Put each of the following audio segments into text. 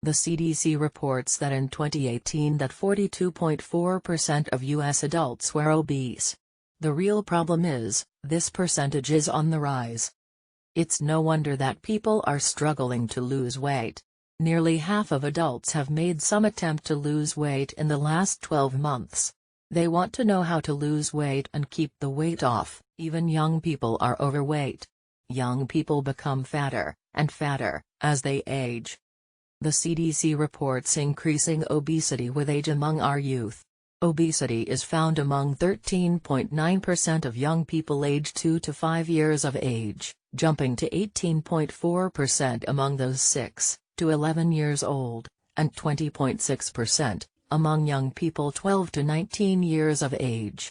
The CDC reports that in 2018 that 42.4% of U.S. adults were obese. The real problem is, this percentage is on the rise. It's no wonder that people are struggling to lose weight. Nearly half of adults have made some attempt to lose weight in the last 12 months. They want to know how to lose weight and keep the weight off. Even young people are overweight. Young people become fatter and fatter as they age. The CDC reports increasing obesity with age among our youth. Obesity is found among 13.9% of young people aged 2 to 5 years of age, jumping to 18.4% among those 6 to 11 years old, and 20.6% among young people 12 to 19 years of age.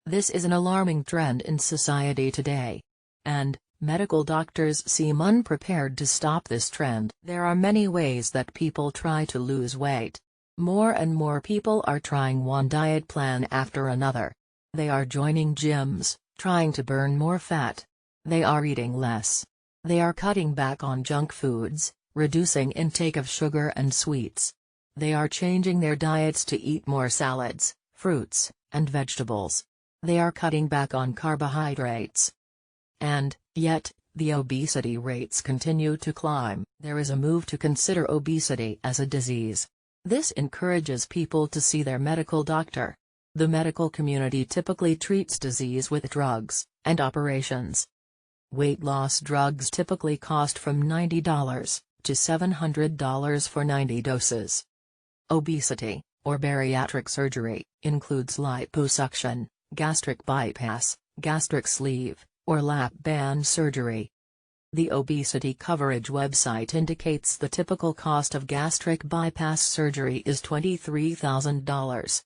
This is an alarming trend in society today. And medical doctors seem unprepared to stop this trend. There are many ways that people try to lose weight. More and more people are trying one diet plan after another. They are joining gyms, trying to burn more fat. They are eating less. They are cutting back on junk foods, reducing intake of sugar and sweets. They are changing their diets to eat more salads, fruits, and vegetables. They are cutting back on carbohydrates. And, yet, the obesity rates continue to climb. There is a move to consider obesity as a disease. This encourages people to see their medical doctor. The medical community typically treats disease with drugs and operations. Weight loss drugs typically cost from $90 to $700 for 90 doses. Obesity, or bariatric surgery, includes liposuction, gastric bypass, gastric sleeve, or lap band surgery. The obesity coverage website indicates the typical cost of gastric bypass surgery is $23,000.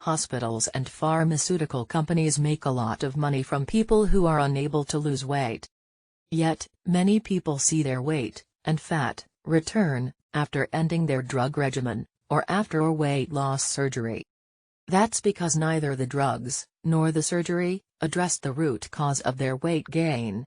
Hospitals and pharmaceutical companies make a lot of money from people who are unable to lose weight. Yet, many people see their weight and fat return after ending their drug regimen, or after a weight loss surgery. That's because neither the drugs nor the surgery address the root cause of their weight gain.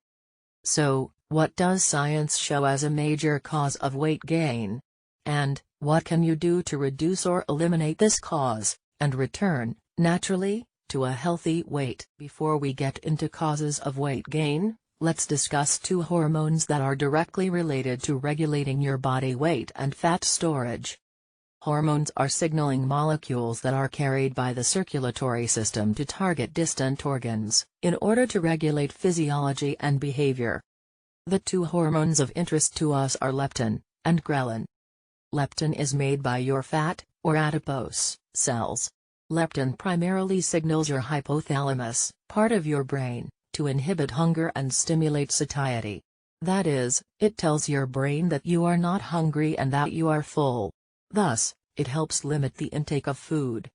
So, what does science show as a major cause of weight gain? And, what can you do to reduce or eliminate this cause, and return, naturally, to a healthy weight? Before we get into causes of weight gain, let's discuss 2 hormones that are directly related to regulating your body weight and fat storage. Hormones are signaling molecules that are carried by the circulatory system to target distant organs, in order to regulate physiology and behavior. The 2 hormones of interest to us are leptin and ghrelin. Leptin is made by your fat, or adipose, cells. Leptin primarily signals your hypothalamus, part of your brain, to inhibit hunger and stimulate satiety. That is, it tells your brain that you are not hungry and that you are full. Thus, it helps limit the intake of food.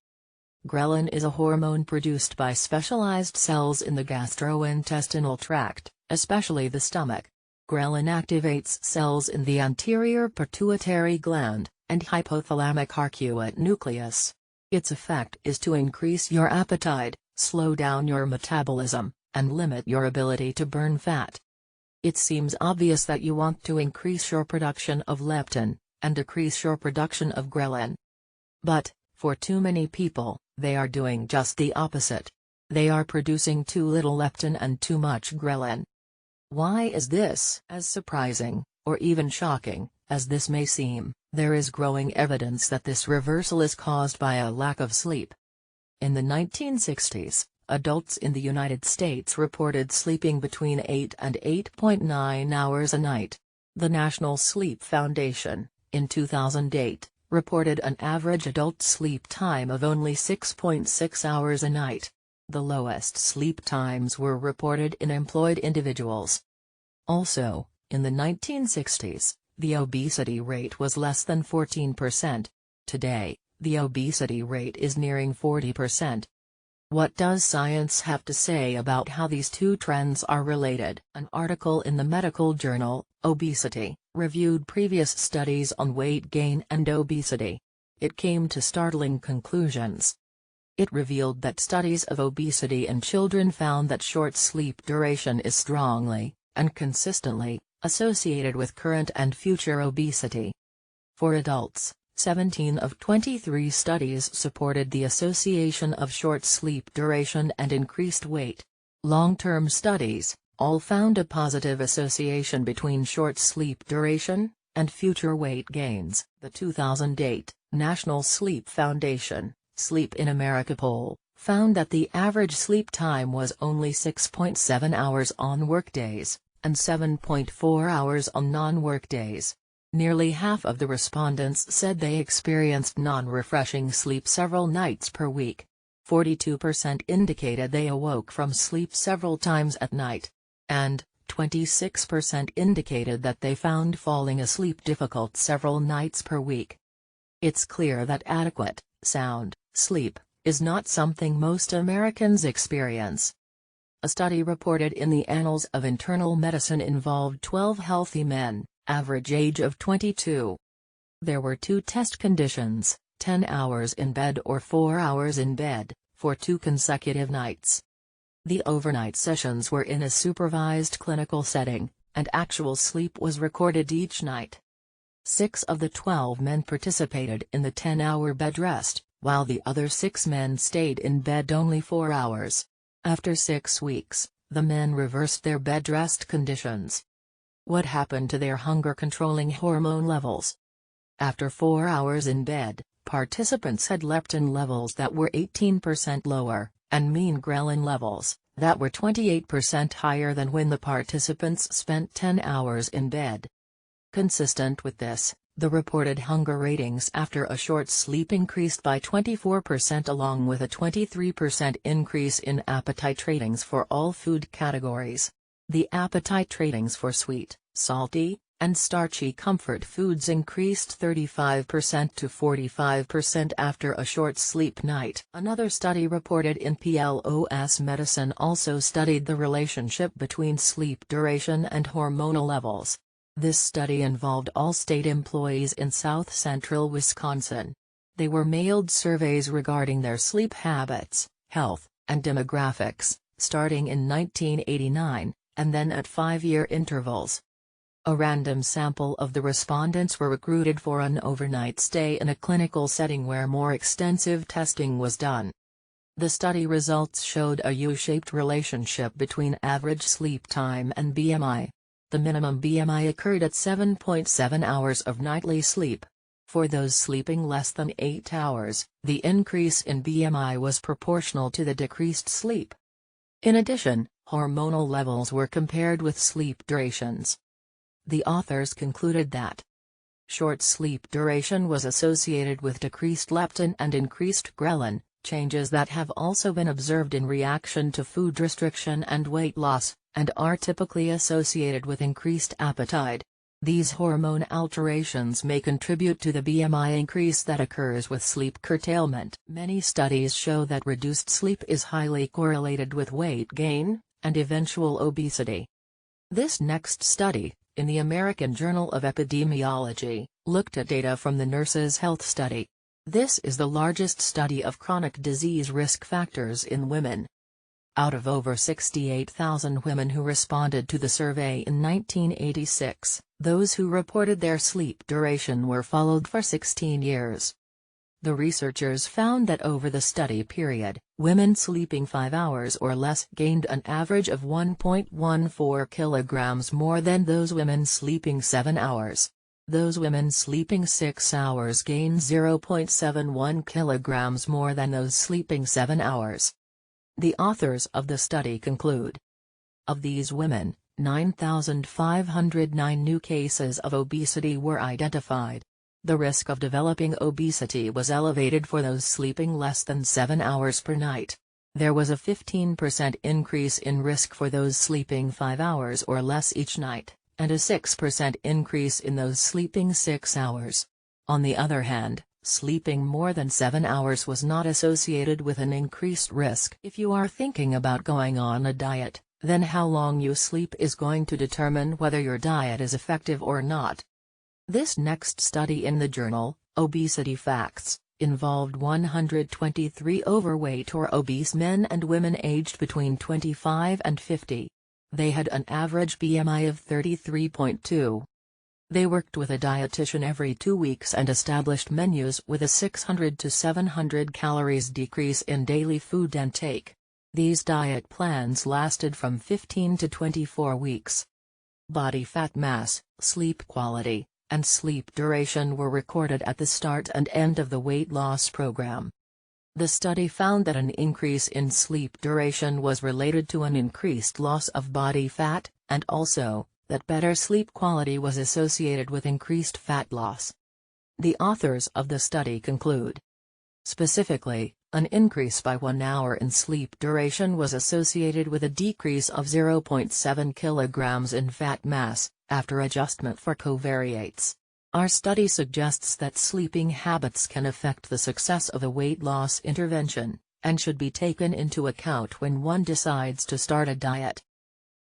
Ghrelin is a hormone produced by specialized cells in the gastrointestinal tract, especially the stomach. Ghrelin activates cells in the anterior pituitary gland and hypothalamic arcuate nucleus. Its effect is to increase your appetite, slow down your metabolism, and limit your ability to burn fat. It seems obvious that you want to increase your production of leptin and decrease your production of ghrelin. But, for too many people, they are doing just the opposite. They are producing too little leptin and too much ghrelin. Why is this? As surprising, or even shocking, as this may seem, there is growing evidence that this reversal is caused by a lack of sleep. In the 1960s, adults in the United States reported sleeping between 8 and 8.9 hours a night. The National Sleep Foundation, in 2008, reported an average adult sleep time of only 6.6 hours a night. The lowest sleep times were reported in employed individuals. Also, in the 1960s, the obesity rate was less than 14%. Today, the obesity rate is nearing 40%. What does science have to say about how these 2 trends are related? An article in the medical journal, Obesity, reviewed previous studies on weight gain and obesity. It came to startling conclusions. It revealed that studies of obesity in children found that short sleep duration is strongly, and consistently, associated with current and future obesity. For adults, 17 of 23 studies supported the association of short sleep duration and increased weight. Long-term studies, all found a positive association between short sleep duration and future weight gains. The 2008 National Sleep Foundation Sleep in America poll found that the average sleep time was only 6.7 hours on workdays, and 7.4 hours on non-work days. Nearly half of the respondents said they experienced non-refreshing sleep several nights per week. 42% indicated they awoke from sleep several times at night. And 26% indicated that they found falling asleep difficult several nights per week. It's clear that adequate, sound sleep is not something most Americans experience. A study reported in the Annals of Internal Medicine involved 12 healthy men, average age of 22. There were 2 test conditions: 10 hours in bed or 4 hours in bed, for 2 consecutive nights. The overnight sessions were in a supervised clinical setting, and actual sleep was recorded each night. 6 of the 12 men participated in the 10-hour bed rest, while the other 6 men stayed in bed only 4 hours. After 6 weeks, the men reversed their bed rest conditions. What happened to their hunger-controlling hormone levels? After 4 hours in bed, participants had leptin levels that were 18% lower, and mean ghrelin levels that were 28% higher than when the participants spent 10 hours in bed. Consistent with this, the reported hunger ratings after a short sleep increased by 24% along with a 23% increase in appetite ratings for all food categories. The appetite ratings for sweet, salty, and starchy comfort foods increased 35% to 45% after a short sleep night. Another study reported in PLOS Medicine also studied the relationship between sleep duration and hormonal levels. This study involved all state employees in south-central Wisconsin. They were mailed surveys regarding their sleep habits, health, and demographics, starting in 1989, and then at 5-year intervals. A random sample of the respondents were recruited for an overnight stay in a clinical setting where more extensive testing was done. The study results showed a U-shaped relationship between average sleep time and BMI. The minimum BMI occurred at 7.7 hours of nightly sleep. For those sleeping less than 8 hours, the increase in BMI was proportional to the decreased sleep. In addition, hormonal levels were compared with sleep durations. The authors concluded that short sleep duration was associated with decreased leptin and increased ghrelin, changes that have also been observed in reaction to food restriction and weight loss, and are typically associated with increased appetite. These hormone alterations may contribute to the BMI increase that occurs with sleep curtailment. Many studies show that reduced sleep is highly correlated with weight gain and eventual obesity. This next study, in the American Journal of Epidemiology, looked at data from the Nurses' Health Study. This is the largest study of chronic disease risk factors in women. Out of over 68,000 women who responded to the survey in 1986, those who reported their sleep duration were followed for 16 years. The researchers found that over the study period, women sleeping 5 hours or less gained an average of 1.14 kilograms more than those women sleeping 7 hours. Those women sleeping 6 hours gained 0.71 kilograms more than those sleeping 7 hours. The authors of the study conclude. Of these women, 9,509 new cases of obesity were identified. The risk of developing obesity was elevated for those sleeping less than 7 hours per night. There was a 15% increase in risk for those sleeping 5 hours or less each night, and a 6% increase in those sleeping 6 hours. On the other hand, sleeping more than 7 hours was not associated with an increased risk. If you are thinking about going on a diet, then how long you sleep is going to determine whether your diet is effective or not. This next study in the journal, Obesity Facts, involved 123 overweight or obese men and women aged between 25 and 50. They had an average BMI of 33.2. They worked with a dietitian every 2 weeks and established menus with a 600 to 700 calories decrease in daily food intake. These diet plans lasted from 15 to 24 weeks. Body fat mass, sleep quality, and sleep duration were recorded at the start and end of the weight loss program. The study found that an increase in sleep duration was related to an increased loss of body fat, and also, that better sleep quality was associated with increased fat loss. The authors of the study conclude. Specifically, an increase by 1 hour in sleep duration was associated with a decrease of 0.7 kilograms in fat mass, after adjustment for covariates. Our study suggests that sleeping habits can affect the success of a weight loss intervention, and should be taken into account when one decides to start a diet.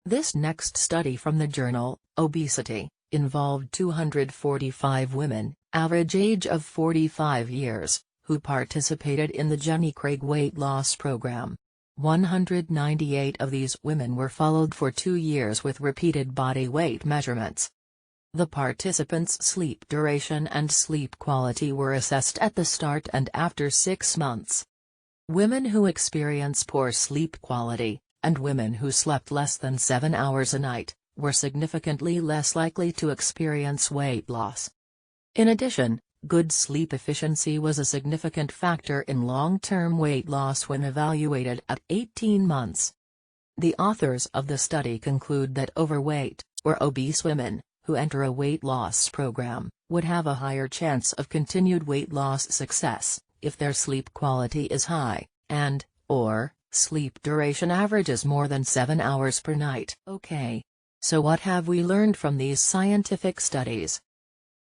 This next study from the journal, Obesity, involved 245 women, average age of 45 years, who participated in the Jenny Craig weight loss program. 198 of these women were followed for 2 years with repeated body weight measurements. The participants' sleep duration and sleep quality were assessed at the start and after 6 months. Women who experience poor sleep quality, and women who slept less than 7 hours a night, were significantly less likely to experience weight loss. In addition, good sleep efficiency was a significant factor in long-term weight loss when evaluated at 18 months. The authors of the study conclude that overweight, or obese women, who enter a weight loss program, would have a higher chance of continued weight loss success, if their sleep quality is high, or sleep duration averages more than 7 hours per night. Okay. So what have we learned from these scientific studies?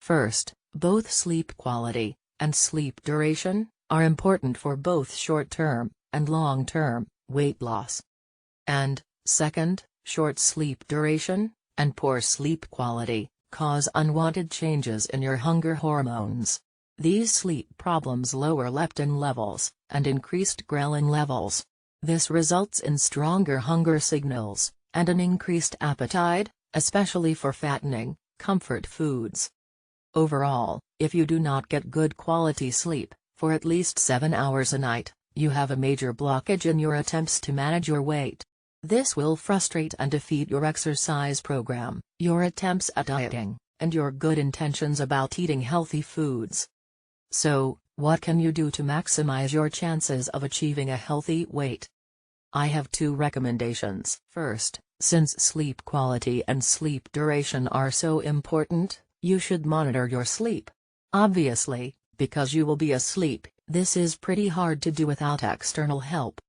First, both sleep quality, and sleep duration, are important for both short-term, and long-term, weight loss. And, second, short sleep duration, and poor sleep quality, cause unwanted changes in your hunger hormones. These sleep problems lower leptin levels, and increased ghrelin levels. This results in stronger hunger signals, and an increased appetite, especially for fattening, comfort foods. Overall, if you do not get good quality sleep, for at least 7 hours a night, you have a major blockage in your attempts to manage your weight. This will frustrate and defeat your exercise program, your attempts at dieting, and your good intentions about eating healthy foods. So, what can you do to maximize your chances of achieving a healthy weight? I have 2 recommendations. First, since sleep quality and sleep duration are so important, you should monitor your sleep. Obviously, because you will be asleep, this is pretty hard to do without external help.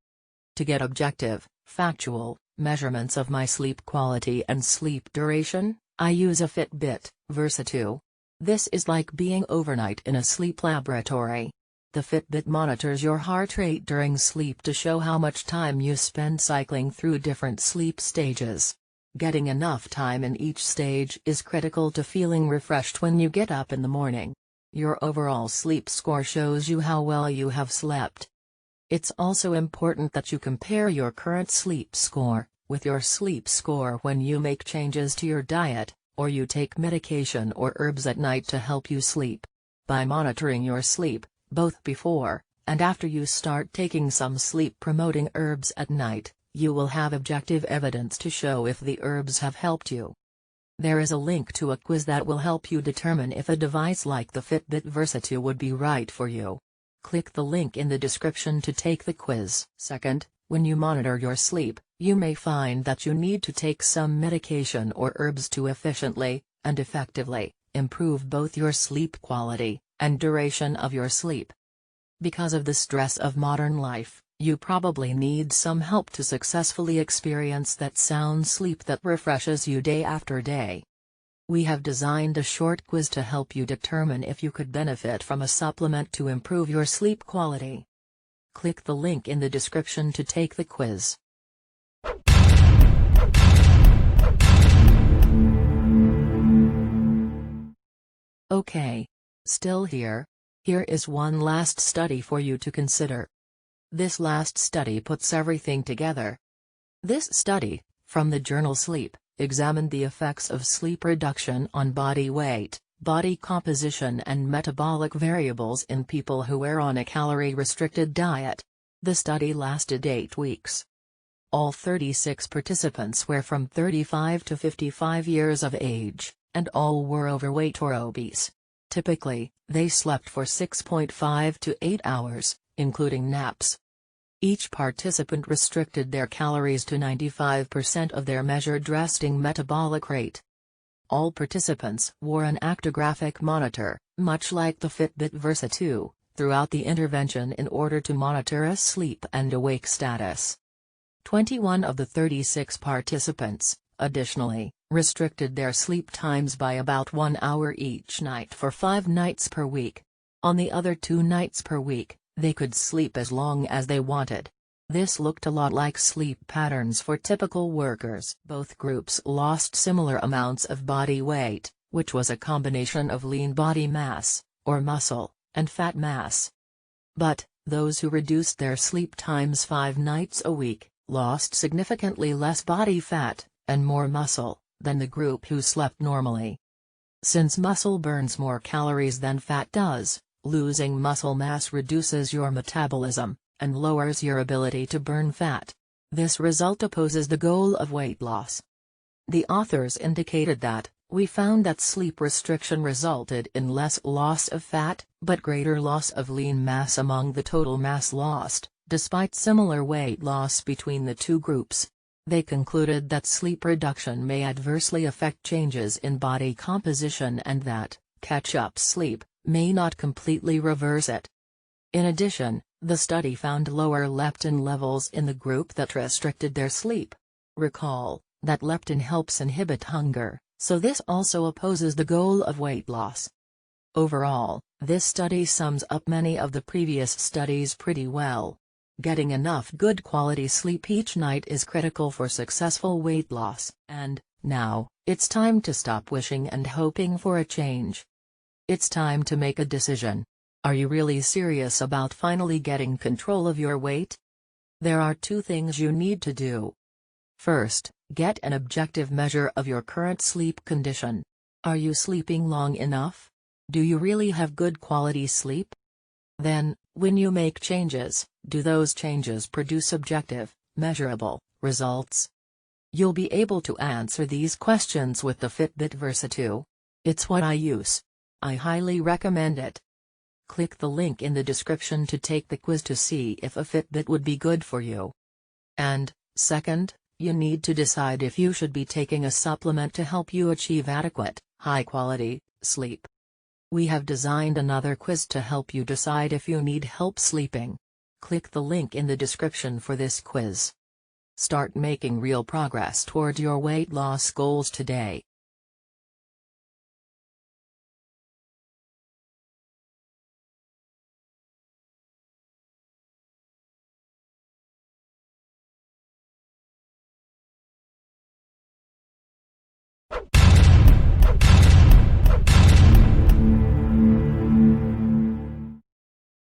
To get objective, factual, measurements of my sleep quality and sleep duration, I use a Fitbit, Versa 2. This is like being overnight in a sleep laboratory. The Fitbit monitors your heart rate during sleep to show how much time you spend cycling through different sleep stages. Getting enough time in each stage is critical to feeling refreshed when you get up in the morning. Your overall sleep score shows you how well you have slept. It's also important that you compare your current sleep score with your sleep score when you make changes to your diet, or you take medication or herbs at night to help you sleep. By monitoring your sleep, both before and after you start taking some sleep-promoting herbs at night, you will have objective evidence to show if the herbs have helped you. There is a link to a quiz that will help you determine if a device like the Fitbit Versa 2 would be right for you. Click the link in the description to take the quiz. Second, when you monitor your sleep, you may find that you need to take some medication or herbs to efficiently, and effectively, improve both your sleep quality, and duration of your sleep. Because of the stress of modern life, you probably need some help to successfully experience that sound sleep that refreshes you day after day. We have designed a short quiz to help you determine if you could benefit from a supplement to improve your sleep quality. Click the link in the description to take the quiz. Okay. Still here? Here is one last study for you to consider. This last study puts everything together. This study, from the journal Sleep, examined the effects of sleep reduction on body weight, body composition and metabolic variables in people who were on a calorie-restricted diet. The study lasted 8 weeks. All 36 participants were from 35 to 55 years of age, and all were overweight or obese. Typically, they slept for 6.5 to 8 hours, including naps. Each participant restricted their calories to 95% of their measured resting metabolic rate. All participants wore an actigraphic monitor, much like the Fitbit Versa 2, throughout the intervention in order to monitor a sleep and awake status. 21 of the 36 participants, additionally, restricted their sleep times by about 1 hour each night for 5 nights per week. On the other 2 nights per week, they could sleep as long as they wanted. This looked a lot like sleep patterns for typical workers. Both groups lost similar amounts of body weight, which was a combination of lean body mass, or muscle, and fat mass. But, those who reduced their sleep times 5 nights a week, lost significantly less body fat, and more muscle, than the group who slept normally. Since muscle burns more calories than fat does, losing muscle mass reduces your metabolism, and lowers your ability to burn fat. This result opposes the goal of weight loss. The authors indicated that, we found that sleep restriction resulted in less loss of fat, but greater loss of lean mass among the total mass lost, despite similar weight loss between the two groups. They concluded that sleep reduction may adversely affect changes in body composition and that, catch-up sleep, may not completely reverse it. In addition, the study found lower leptin levels in the group that restricted their sleep. Recall that leptin helps inhibit hunger, so this also opposes the goal of weight loss. Overall, this study sums up many of the previous studies pretty well. Getting enough good quality sleep each night is critical for successful weight loss, and, now, it's time to stop wishing and hoping for a change. It's time to make a decision. Are you really serious about finally getting control of your weight? There are 2 things you need to do. First, get an objective measure of your current sleep condition. Are you sleeping long enough? Do you really have good quality sleep? Then, when you make changes, do those changes produce objective, measurable, results? You'll be able to answer these questions with the Fitbit Versa 2. It's what I use. I highly recommend it. Click the link in the description to take the quiz to see if a Fitbit would be good for you. And, second, you need to decide if you should be taking a supplement to help you achieve adequate, high-quality, sleep. We have designed another quiz to help you decide if you need help sleeping. Click the link in the description for this quiz. Start making real progress toward your weight loss goals today.